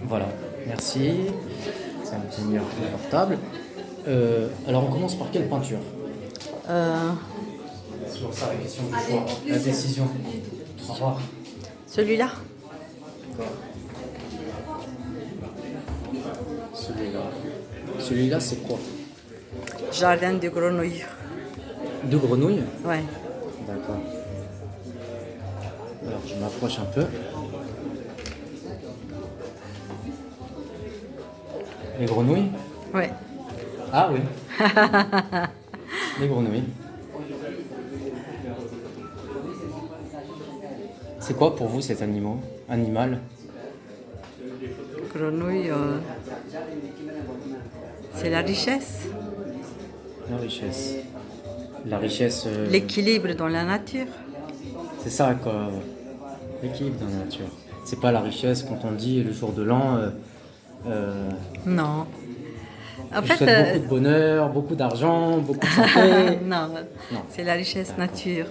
Voilà, merci. C'est un petit mur portable. Alors on commence par quelle peinture? C'est pour ça la question du choix, la décision. Au revoir. Celui-là. Celui-là. Celui-là, c'est quoi? Jardin de grenouilles. Deux grenouilles? Ouais. D'accord. Alors je m'approche un peu. Les grenouilles? Ouais. Ah oui. Les grenouilles. C'est quoi pour vous cet animal? Grenouille, c'est la richesse. La richesse. La richesse. L'équilibre dans la nature. C'est ça quoi. L'équilibre dans la nature. C'est pas la richesse quand on dit le jour de l'an. Non. En Je fait, souhaite beaucoup de bonheur, beaucoup d'argent, beaucoup de santé. non, Non. c'est la richesse nature.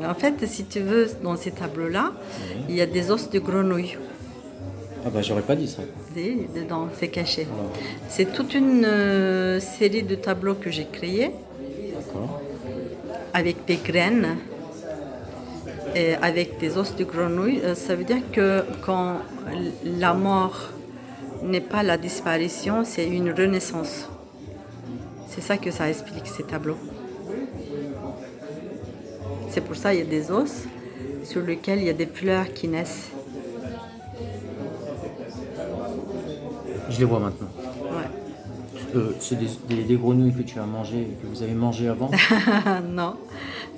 En fait, si tu veux, dans ces tableaux-là, Oui. il y a des os de grenouille. Ah bah j'aurais pas dit ça. Dedans, c'est caché. Alors, C'est toute une série de tableaux que j'ai créés d'accord. avec des graines et avec des os de grenouille. Ça veut dire que quand la mort n'est pas la disparition, c'est une renaissance. C'est ça que ça explique, ces tableaux. C'est pour ça qu'il y a des os sur lesquels il y a des fleurs qui naissent. Je les vois maintenant. Ouais. C'est des grenouilles que tu as mangées, que vous avez mangées avant. Non,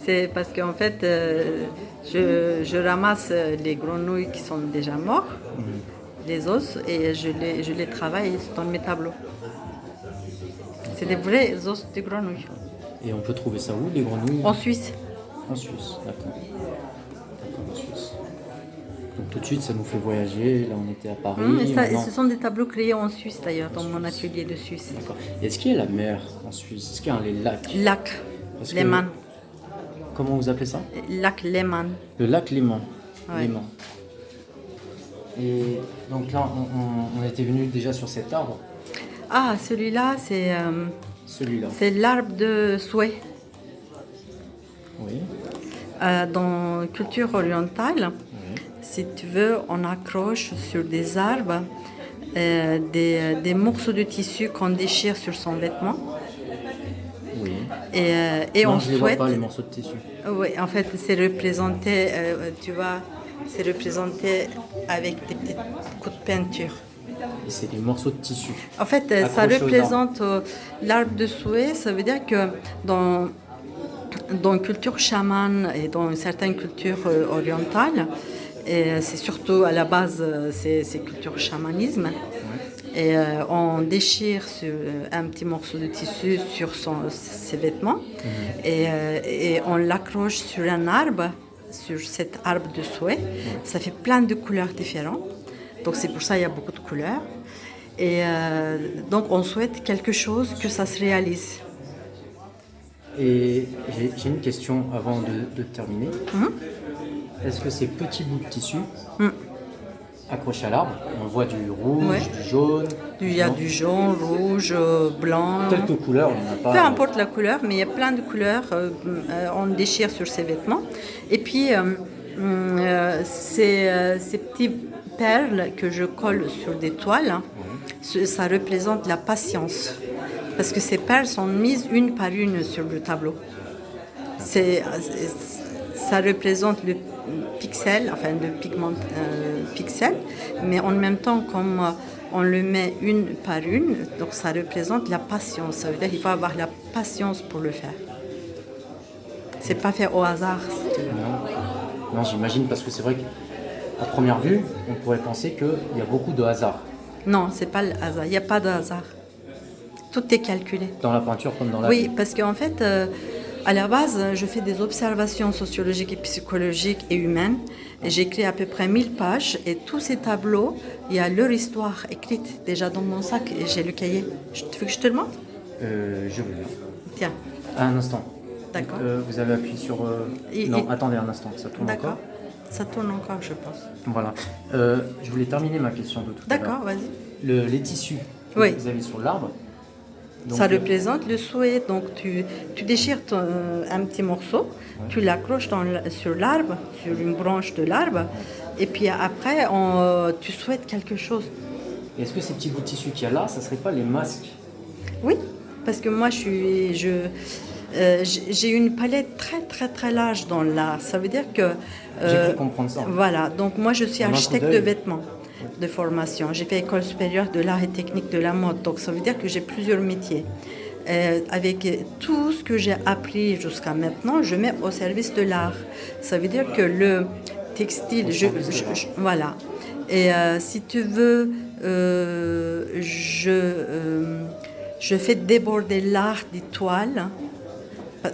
c'est parce qu'en fait, je ramasse les grenouilles qui sont déjà mortes, les os, et je les travaille dans mes tableaux. C'est des vrais os de grenouilles. Et on peut trouver ça où, les grenouilles? En Suisse. En Suisse, d'accord. D'accord, en Suisse. Donc tout de suite, ça nous fait voyager. Là, on était à Paris. Et maintenant- ce sont des tableaux créés en Suisse d'ailleurs, dans mon atelier de Suisse. D'accord. Et est-ce qu'il y a la mer en Suisse? Est-ce qu'il y a les lacs? Lac Parce que- Lehmann. Comment vous appelez ça? Lac Lehmann. Le lac Léman. Ouais. Léman. Et donc là, on était venu déjà sur cet arbre. Ah, celui-là, Celui-là. c'est l'arbre de souhait. Oui. Dans culture orientale, Oui. si tu veux, on accroche sur des arbres des morceaux de tissu qu'on déchire sur son vêtement. Oui. Et Non, on je ne les vois souhaite. pas, les morceaux de tissu. Oui, en fait, c'est représenté, tu vois, c'est représenté avec des petits coups de peinture. Et c'est des morceaux de tissu. En fait, ça Accrochés aux représente l'arbre de souhait. Ça veut dire que dans culture chamane et dans certaines cultures orientales, et c'est surtout à la base, c'est culture chamanisme. Et on déchire un petit morceau de tissu sur ses vêtements et on l'accroche sur un arbre, sur cet arbre de souhait. Ça fait plein de couleurs différentes. Donc c'est pour ça qu'il y a beaucoup de couleurs. Et donc on souhaite quelque chose que ça se réalise. Et j'ai une question avant de terminer. Est-ce que ces petits bouts de tissu accrochés à l'arbre, on voit du rouge, Ouais. du jaune, Il y a non? du jaune, rouge, blanc. Quelques couleurs, on n'en a pas. Peu importe la couleur, mais il y a plein de couleurs. On déchire sur ses vêtements. Et puis, ces petites perles que je colle sur des toiles, ça représente la patience. Parce que ces perles sont mises une par une sur le tableau. Ça représente le pixel, enfin le pigment pixel, mais en même temps, comme on le met une par une, donc ça représente la patience. Ça veut dire qu'il faut avoir la patience pour le faire. C'est pas fait au hasard. Si tu veux. Non, j'imagine, parce que c'est vrai qu'à première vue, on pourrait penser qu'il y a beaucoup de hasard. Non, c'est pas le hasard. Il n'y a pas de hasard. Tout est calculé. Dans la peinture comme dans la Oui, vie. parce qu'en fait, à la base, je fais des observations sociologiques et psychologiques et humaines. Et j'écris à peu près 1000 pages. Et tous ces tableaux, il y a leur histoire écrite déjà dans mon sac. Et j'ai le cahier. Tu veux que je te le montre? Je veux bien. Tiens, Ah, un instant. d'accord. Vous avez appuyé sur... Et- non, et- attendez un instant, ça tourne D'accord. encore. Ça tourne encore, je pense. Voilà. Je voulais terminer ma question de tout à l'heure. D'accord, vas-y. Les tissus que Oui. vous avez sur l'arbre. Donc, Ça représente le souhait. Donc tu déchires un petit morceau, tu l'accroches sur l'arbre, sur une branche de l'arbre, et puis après tu souhaites quelque chose. Est-ce que ces petits bouts de tissu qu'il y a là, ça ne serait pas les masques? Oui, parce que moi j'ai une palette très très très large dans l'art. Ça veut dire que J'ai cru comprendre ça. voilà. Donc moi je suis En un coup architecte de d'œil. vêtements de formation. J'ai fait école supérieure de l'art et technique de la mode. Donc ça veut dire que j'ai plusieurs métiers. Avec tout ce que j'ai appris jusqu'à maintenant, je mets au service de l'art. Ça veut dire que le textile, voilà. Et si tu veux, je fais déborder l'art des toiles.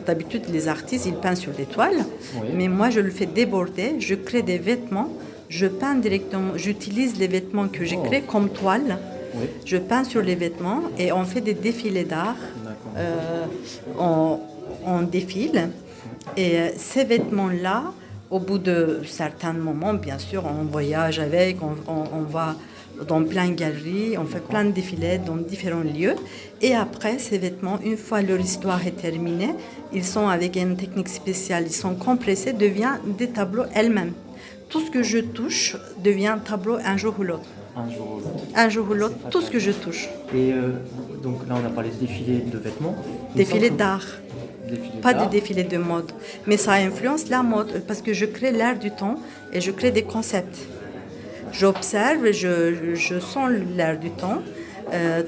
D'habitude, les artistes, ils peignent sur des toiles, Oui. mais moi, je le fais déborder. Je crée des vêtements, je peins directement. J'utilise les vêtements que j'ai créés comme toile. Oui. Je peins sur les vêtements et on fait des défilés d'art. On défile. Et ces vêtements-là, au bout de certains moments, bien sûr, on voyage avec, on va dans plein de galeries, on fait plein de défilés dans différents lieux. Et après, ces vêtements, une fois leur histoire est terminée, ils sont avec une technique spéciale, ils sont compressés, deviennent des tableaux elles-mêmes. Tout ce que je touche devient tableau un jour ou l'autre. Un jour ou l'autre. Un jour ou l'autre, tout ce que je touche. Et donc là, on a parlé de défilé de vêtements. Défilé d'art. Défilé Pas d'art. de défilé de mode. Mais ça influence la mode parce que je crée l'air du temps et je crée des concepts. J'observe, je sens l'air du temps.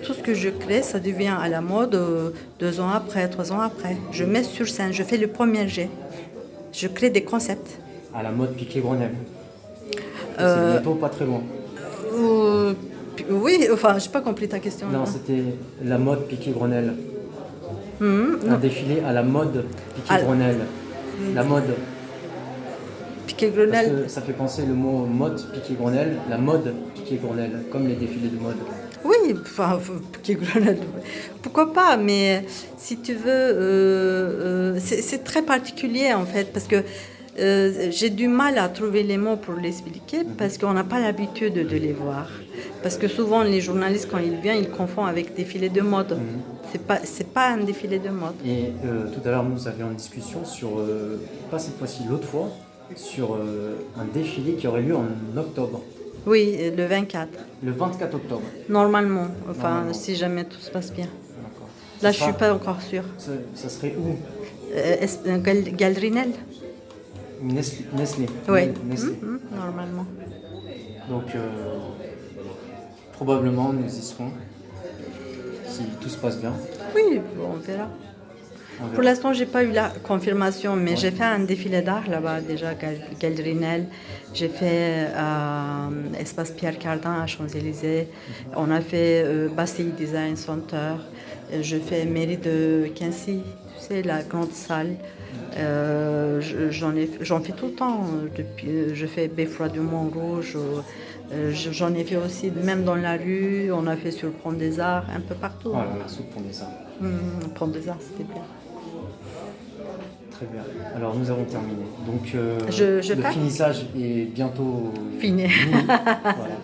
Tout ce que je crée, ça devient à la mode 2 ans après, 3 ans après. Je mets sur scène, je fais le premier jet. Je crée des concepts. À la mode Piquet-Grenelle. C'est bientôt pas très loin. Oui, enfin, j'ai pas compris ta question. Non, c'était la mode Piquet-Grenelle. Un défilé à la mode Piquet-Grenelle. La mode. Parce Piquet-Grenelle. que ça fait penser le mot mode Piquet-Grenelle, la mode Piquet-Grenelle, comme les défilés de mode. Oui, enfin, Piquet-Grenelle, pourquoi pas, mais si tu veux, c'est très particulier en fait, parce que j'ai du mal à trouver les mots pour l'expliquer, parce qu'on n'a pas l'habitude de les voir. Parce que souvent, les journalistes, quand ils viennent, ils confondent avec défilé de mode. C'est pas un défilé de mode. Et tout à l'heure, nous avions une discussion sur, pas cette fois-ci, l'autre fois, sur un défilé qui aurait lieu en octobre. Oui, le 24. Le 24 octobre. Normalement, enfin, Normalement. si jamais tout se passe bien. D'accord. Là, Ça je suis sera- pas encore sûre. Ça serait où? Galerie Nel. Nestlé. Oui, Nestlé. normalement. Donc, probablement, nous y serons. Si tout se passe bien. Oui, bon, on verra. On verra. Pour l'instant, j'ai pas eu la confirmation, mais j'ai fait un défilé d'art là-bas déjà, Galerie Nel. J'ai fait Espace Pierre Cardin à Champs-Élysées. On a fait Bastille Design Center. Je fais mairie de Quincy, tu sais, la grande salle. J'en fais tout le temps. Je fais Beffroi du Montrouge. J'en ai fait aussi, même dans la rue. On a fait sur le Pont des Arts, un peu partout. Voilà, merci pour ça. Pont des Arts, c'était bien. Très bien. Alors, nous avons terminé. Donc, Je le pars finissage est bientôt Fini. Voilà.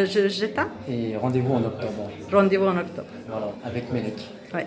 J'éteins. Et rendez-vous en octobre. Rendez-vous en octobre. Voilà, avec Melek. Ouais.